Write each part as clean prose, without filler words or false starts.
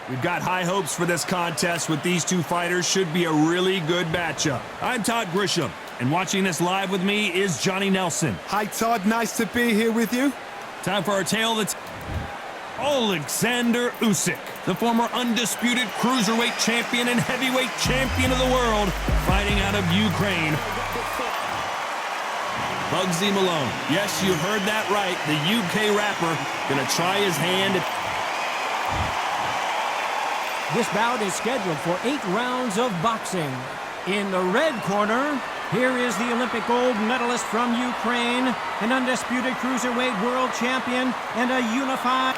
We've got high hopes for this contest with these two fighters. Should be a really good matchup. I'm Todd Grisham, and watching this live with me is Johnny Nelson. Hi, Todd. Nice to be here with you. Time for our tale that's Alexander Usyk, the former undisputed cruiserweight champion and heavyweight champion of the world, fighting out of Ukraine. Bugzy Malone. Yes, you heard that right. The UK rapper gonna try his hand at... This bout is scheduled for 8 rounds of boxing. In the red corner, here is the Olympic gold medalist from Ukraine, an undisputed cruiserweight world champion, and a unified...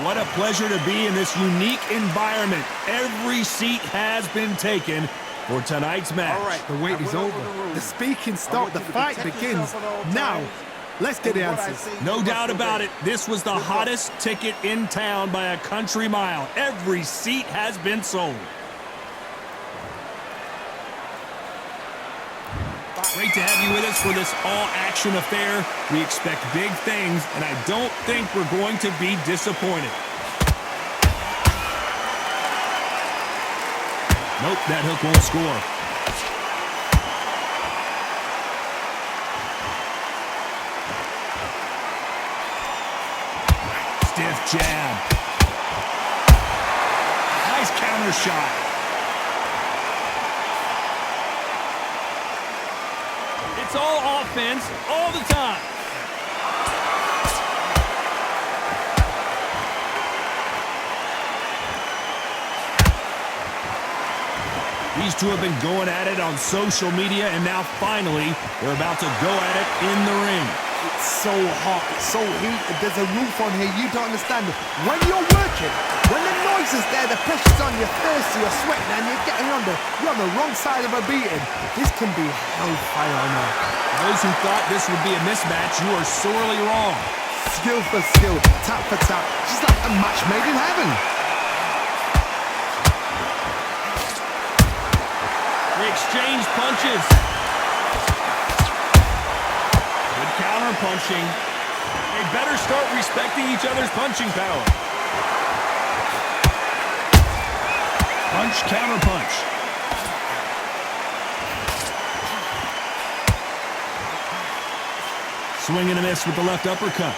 What a pleasure to be in this unique environment. Every seat has been taken for tonight's match. All right, the wait is over. The speaking stopped. The fight begins now. Let's get the answers. No doubt about it, this was the hottest ticket in town by a country mile. Every seat has been sold. Great to have you with us for this all-action affair. We expect big things, and I don't think we're going to be disappointed. Nope, that hook won't score. Stiff jab. Nice counter shot. It's all offense all the time. These two have been going at it on social media, and now finally they're about to go at it in the ring. It's so hot, it's so heated, there's a roof on here, you don't understand. When you're working, when the noise is there, the pressure's on, you're thirsty, you're sweating, and you're on the wrong side of a beating. This can be hellfire on there. Those who thought this would be a mismatch, you are sorely wrong. Skill for skill, tap for tap, just like a match made in heaven. They exchange punches. Good counter punching. They better start respecting each other's punching power. Punch, counter punch. Swing and a miss with the left uppercut.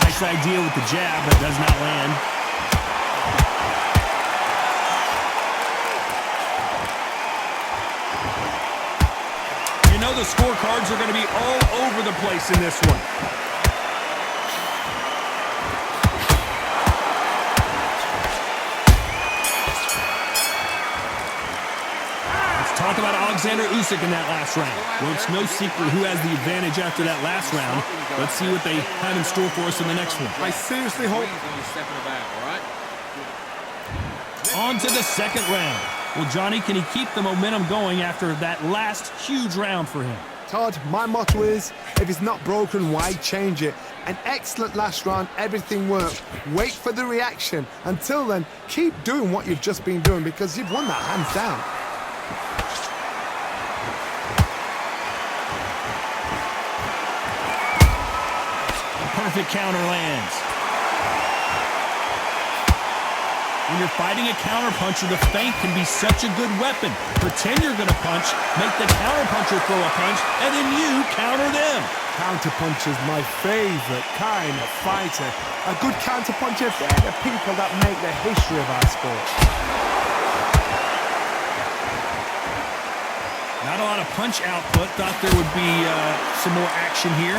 Nice idea with the jab, but does not land. You know the scorecards are going to be all over the place in this one. Talk about Alexander Usyk in that last round. Well, it's no secret who has the advantage after that last round. Let's see what they have in store for us in the next one. I seriously hope... On to the second round. Well, Johnny, can he keep the momentum going after that last huge round for him? Todd, my motto is, if it's not broken, why change it? An excellent last round, everything worked. Wait for the reaction. Until then, keep doing what you've just been doing because you've won that hands down. Perfect counter lands. When you're fighting a counter puncher, the feint can be such a good weapon. Pretend you're going to punch, make the counter puncher throw a punch, and then you counter them. Counter puncher's my favorite kind of fighter. A good counter puncher, they're the people that make the history of our sport. Not a lot of punch output. Thought there would be some more action here.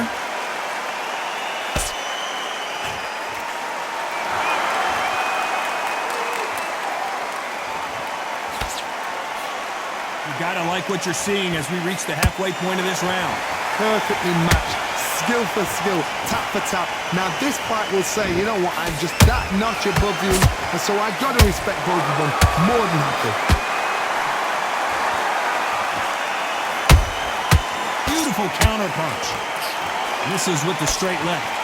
You gotta like what you're seeing as we reach the halfway point of this round. Perfectly matched, skill for skill, tap for tap. Now this fight will say, you know what, I'm just that notch above you, and so I gotta respect both of them more than happy. Beautiful counter punch. Misses with the straight left.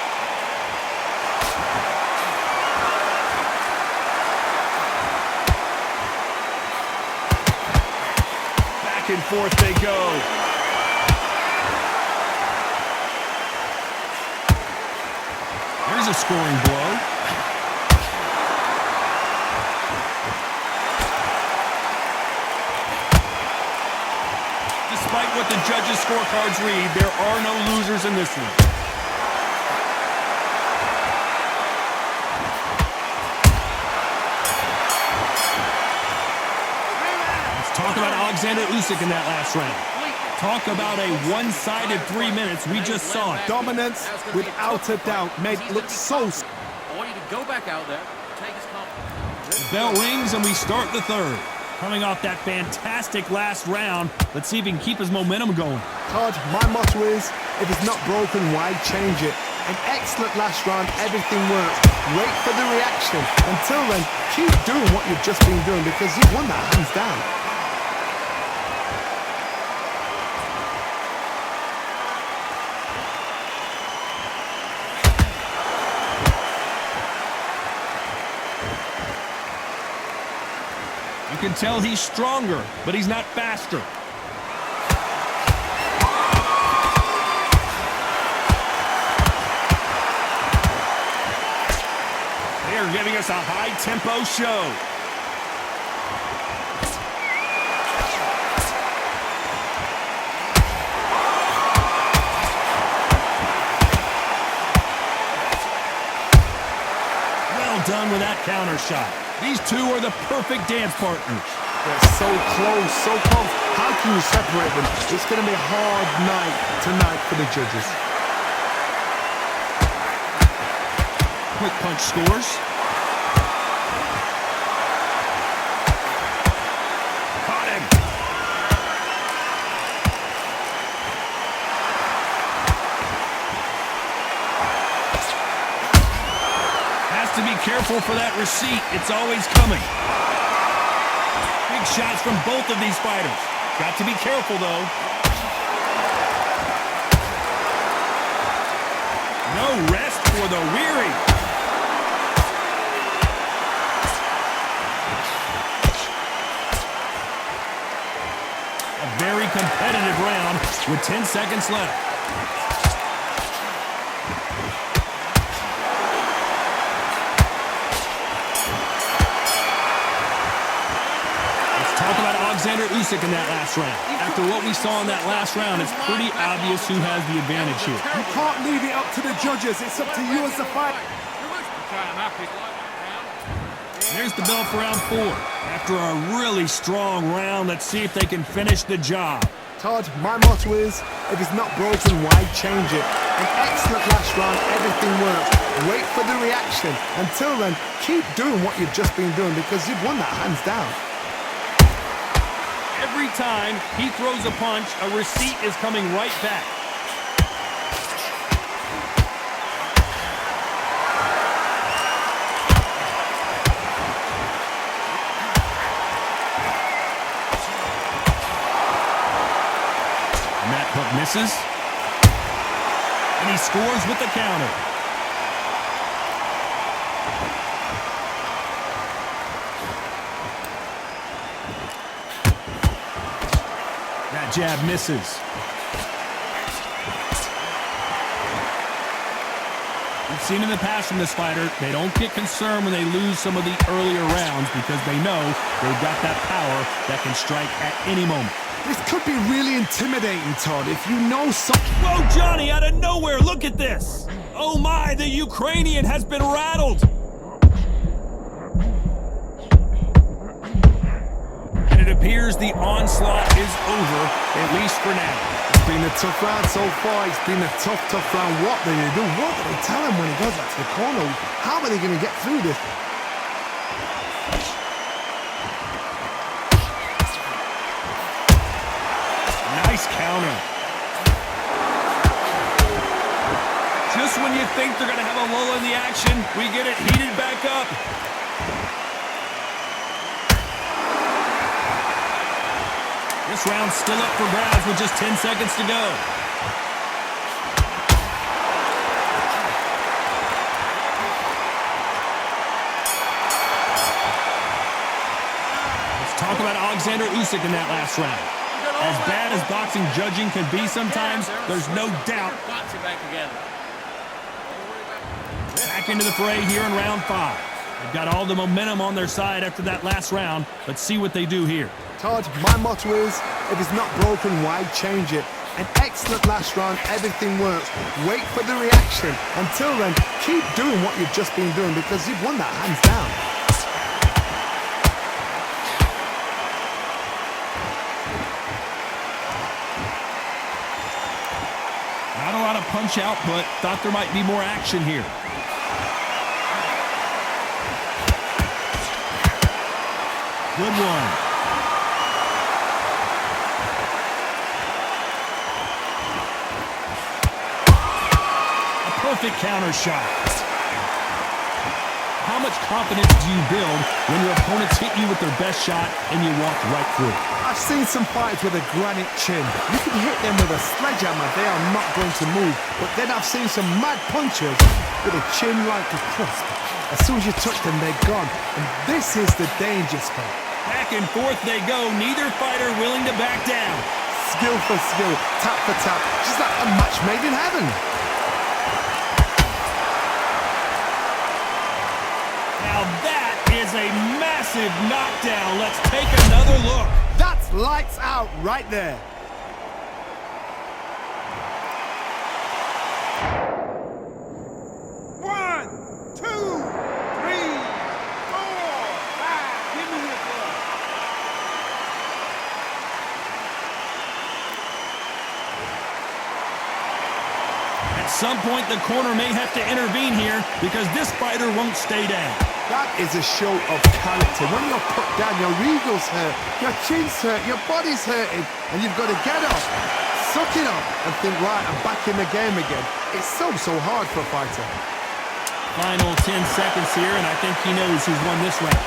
Back and forth they go. a scoring blow. Despite what the judges' scorecards read, there are no losers in this one. Talk about Alexander Usyk in that last round. Talk about a one-sided 3 minutes. We just saw it. Dominance, without a doubt, made it look so... I want you to go back out there, take his confidence. The bell rings and we start the third. Coming off that fantastic last round, let's see if he can keep his momentum going. Todd, my motto is, if it's not broken, why change it? An excellent last round, everything works. Wait for the reaction. Until then, keep doing what you've just been doing because you've won that hands down. You can tell he's stronger, but he's not faster. They are giving us a high-tempo show. Well done with that counter shot. These two are the perfect dance partners. They're so close, so close. How can you separate them? It's going to be a hard night tonight for the judges. Quick punch scores. Caught him. Has to be careful for that receipt. It's always coming. Big shots from both of these fighters. Got to be careful, though. No rest for the weary. A very competitive round with 10 seconds left. Talk about Alexander Usyk in that last round. After what we saw in that last round, it's pretty obvious who has the advantage here. You can't leave it up to the judges. It's up to you as the fighter. There's the bell for round 4. After a really strong round, let's see if they can finish the job. Todd, my motto is, if it's not broken, why change it? An excellent last round, everything works. Wait for the reaction. Until then, keep doing what you've just been doing because you've won that hands down. Every time he throws a punch, a receipt is coming right back. And that hook misses. And he scores with the counter. That jab misses. We've seen in the past from this fighter, they don't get concerned when they lose some of the earlier rounds because they know they've got that power that can strike at any moment. This could be really intimidating, Todd, if you know something. Whoa, Johnny, out of nowhere, look at this. Oh my, the Ukrainian has been rattled. And it appears the onslaught is over, at least for now. It's been a tough round so far. It's been a tough round. What do they do? What do they tell him when he goes back to the corner? How are they going to get through this? Nice counter. Just when you think they're going to have a lull in the action, we get it heated back up. This round's still up for grabs with just 10 seconds to go. Let's talk about Alexander Usyk in that last round. As bad as boxing judging can be sometimes, there's no doubt. Boxing back together. Back back into the fray here in round 5. They've got all the momentum on their side after that last round. Let's see what they do here. Todd, my motto is, if it's not broken, why change it? An excellent last round, everything works. Wait for the reaction. Until then, keep doing what you've just been doing because you've won that hands down. Not a lot of punch output. Thought there might be more action here. Good one. A perfect counter shot. How much confidence do you build when your opponents hit you with their best shot and you walk right through it? I've seen some fighters with a granite chin. You can hit them with a sledgehammer, they are not going to move. But then I've seen some mad punchers with a chin like a crust. As soon as you touch them, they're gone. And this is the danger spot. Back and forth they go, neither fighter willing to back down. Skill for skill, tap for tap, just like a match made in heaven. Now that is a massive knockdown. Let's take another look. That's lights out right there. One, two, three, four, five. Give me your glove. At some point, the corner may have to intervene here because this fighter won't stay down. That is a show of character. When you're put down, your eagle's hurt, your chin's hurt, your body's hurting, and you've got to get up, suck it up, and think, right, I'm back in the game again. It's so hard for a fighter. Final 10 seconds here, and I think he knows who's won this round.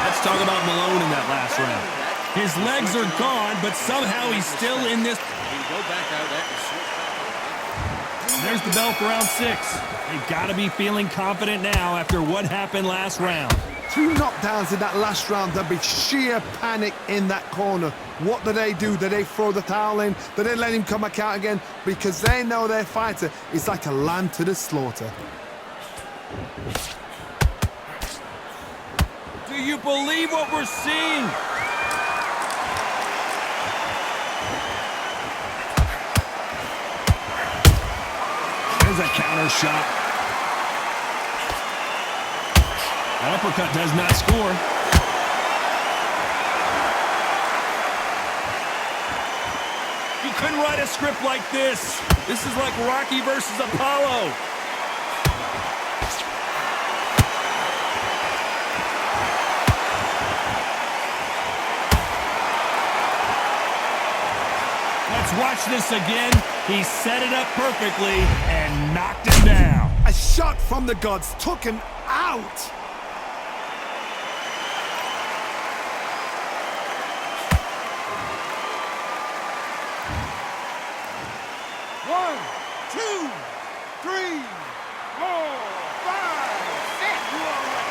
Let's talk about Malone in that last round. His legs are gone, but somehow he's still in this. Go back out there and switch back. There's the bell for round 6. They've got to be feeling confident now after what happened last round. 2 knockdowns in that last round. There'll be sheer panic in that corner. What do? Do they throw the towel in? Do they let him come back out again? Because they know their fighter is like a lamb to the slaughter. Do you believe what we're seeing? There's a counter shot. That uppercut does not score. You couldn't write a script like this. This is like Rocky versus Apollo. Let's watch this again. He set it up perfectly and knocked him down. A shot from the gods took him out. One, two, three, four, five, six. You all right?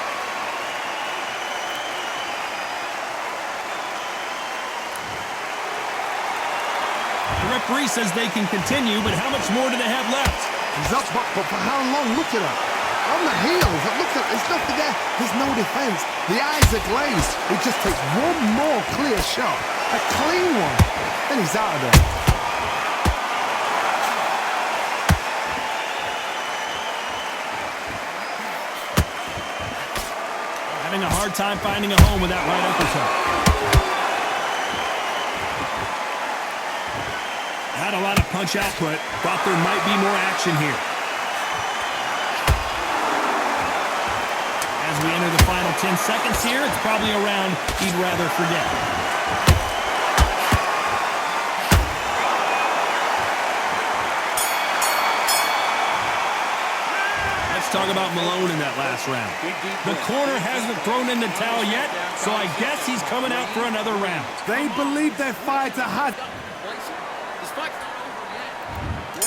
The referee says they can continue, but how much more do they have left? He's up, but for how long? Look at that. On the heels, look at, there's nothing there. There's no defense. The eyes are glazed. He just takes one more clear shot, a clean one, then he's out of there. Having a hard time finding a home with that right uppercut. Not a lot of punch output. Thought there might be more action here. As we enter the final 10 seconds here, it's probably a round he'd rather forget. Let's talk about Malone in that last round. The corner hasn't thrown in the towel yet, so I guess he's coming out for another round. They believe their fighter has.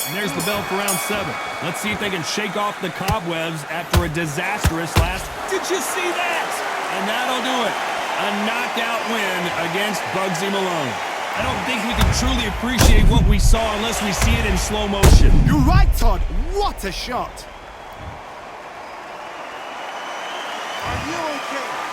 And there's the bell for round 7. Let's see if they can shake off the cobwebs after a disastrous last. Did you see that? And that'll do it. A knockout win against Bugzy Malone. I don't think we can truly appreciate what we saw unless we see it in slow motion. You're right, Todd. What a shot. Are you okay?